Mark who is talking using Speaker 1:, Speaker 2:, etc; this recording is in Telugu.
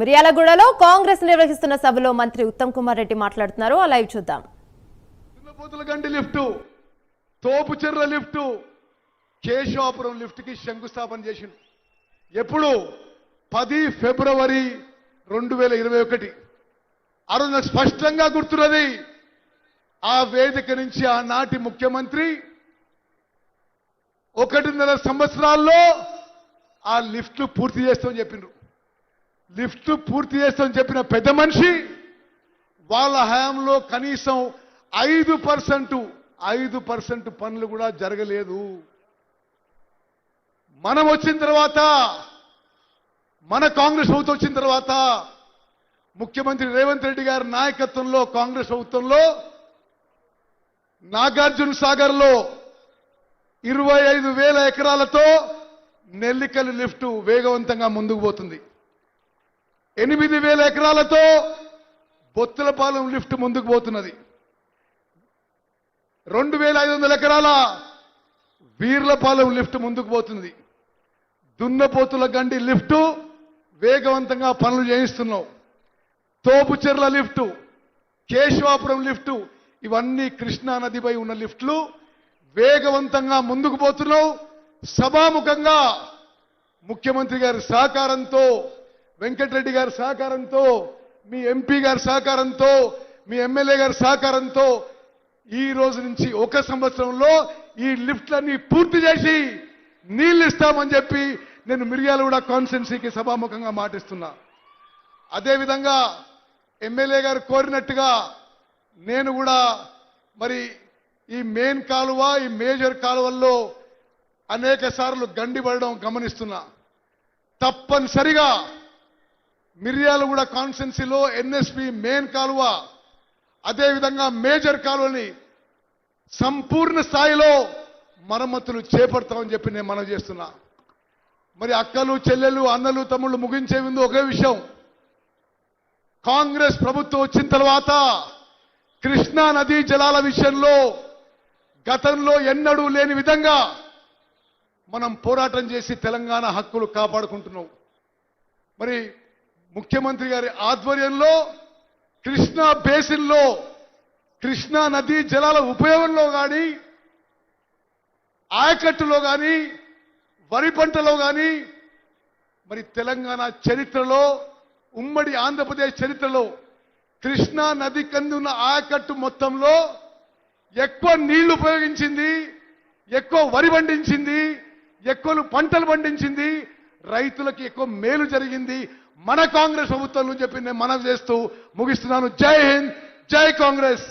Speaker 1: మిర్యాలగూడలో కాంగ్రెస్ నిర్వహిస్తున్న సభలో మంత్రి ఉత్తమ్ కుమార్ రెడ్డి మాట్లాడుతున్నారు. ఆ లైవ్ చూద్దాం.
Speaker 2: గండి లిఫ్ట్, తోపుచెర్ల లిఫ్ట్, కేశవాపురం లిఫ్ట్ కి శంకుస్థాపన చేసింది. ఎప్పుడు? 10 ఫిబ్రవరి 2021. ఆ రోజున స్పష్టంగా గుర్తున్నది. ఆ వేదిక నుంచి ఆనాటి ముఖ్యమంత్రి 1.5 సంవత్సరాల్లో ఆ లిఫ్ట్లు పూర్తి చేస్తామని చెప్పిండ్రు. లిఫ్ట్లు పూర్తి చేస్తామని చెప్పిన పెద్ద మనిషి వాళ్ళ హయాంలో కనీసం 5% పనులు కూడా జరగలేదు. మనం వచ్చిన తర్వాత, మన కాంగ్రెస్ ప్రభుత్వం వచ్చిన తర్వాత ముఖ్యమంత్రి రేవంత్ రెడ్డి గారి నాయకత్వంలో కాంగ్రెస్ ప్రభుత్వంలో నాగార్జున సాగర్ లో 25,000 ఎకరాలతో నెల్లికల్లు లిఫ్ట్ వేగవంతంగా ముందుకు పోతుంది. 8,000 ఎకరాలతో బొత్తులపాలెం లిఫ్ట్ ముందుకు పోతున్నది. 2,500 ఎకరాల వీర్లపాలెం లిఫ్ట్ ముందుకు పోతుంది. దున్నపోతుల గండి లిఫ్ట్ వేగవంతంగా పనులు చేయిస్తున్నాం. తోపుచెర్ల లిఫ్ట్, కేశవాపురం లిఫ్ట్, ఇవన్నీ కృష్ణా నదిపై ఉన్న లిఫ్ట్లు వేగవంతంగా ముందుకు పోతున్నాం. సభాముఖంగా ముఖ్యమంత్రి గారి సహకారంతో, వెంకటరెడ్డి గారి సహకారంతో, మీ ఎంపీ గారి సహకారంతో, మీ ఎమ్మెల్యే గారి సహకారంతో ఈ రోజు నుంచి 1 సంవత్సరంలో ఈ లిఫ్ట్లన్నీ పూర్తి చేసి నీళ్లు ఇస్తామని చెప్పి నేను మిర్యాలగూడ కాన్స్టిట్యున్సీకి సభాముఖంగా మాటిస్తున్నా. అదేవిధంగా ఎమ్మెల్యే గారు కోరినట్టుగా నేను కూడా మరి ఈ మెయిన్ కాలువ, ఈ మేజర్ కాలువల్లో అనేక సార్లు గండి పడడం గమనిస్తున్నా. తప్పనిసరిగా మిర్యాలగూడ కాన్స్టిట్యున్సీలో ఎన్ఎస్పి మెయిన్ కాలువ, అదేవిధంగా మేజర్ కాలువని సంపూర్ణ స్థాయిలో మరమ్మతులు చేపడతామని చెప్పి నేను మనవి చేస్తున్నా. మరి అక్కలు, చెల్లెలు, అన్నలు, తమ్ముళ్ళు ముగించే ముందు ఒకే విషయం. కాంగ్రెస్ ప్రభుత్వం వచ్చిన తర్వాత కృష్ణా నదీ జలాల విషయంలో గతంలో ఎన్నడూ లేని విధంగా మనం పోరాటం చేసి తెలంగాణ హక్కులు కాపాడుకుంటున్నాం. మరి ముఖ్యమంత్రి గారి ఆధ్వర్యంలో కృష్ణా బేసిన్లో కృష్ణా నదీ జలాల ఉపయోగంలో కానీ, ఆయకట్టులో కానీ, వరి పంటలో కానీ, మరి తెలంగాణ చరిత్రలో, ఉమ్మడి ఆంధ్రప్రదేశ్ చరిత్రలో కృష్ణా నది కింద ఉన్న ఆయకట్టు మొత్తంలో ఎక్కువ నీళ్లు ఉపయోగించింది, ఎక్కువ వరి పండించింది, ఎక్కువ పంటలు పండించింది, రైతులకు ఎక్కువ మేలు జరిగింది మన కాంగ్రెస్ ప్రభుత్వం అని చెప్పి నేను మనవి చేస్తూ ముగిస్తున్నాను. జై హింద్, జై కాంగ్రెస్.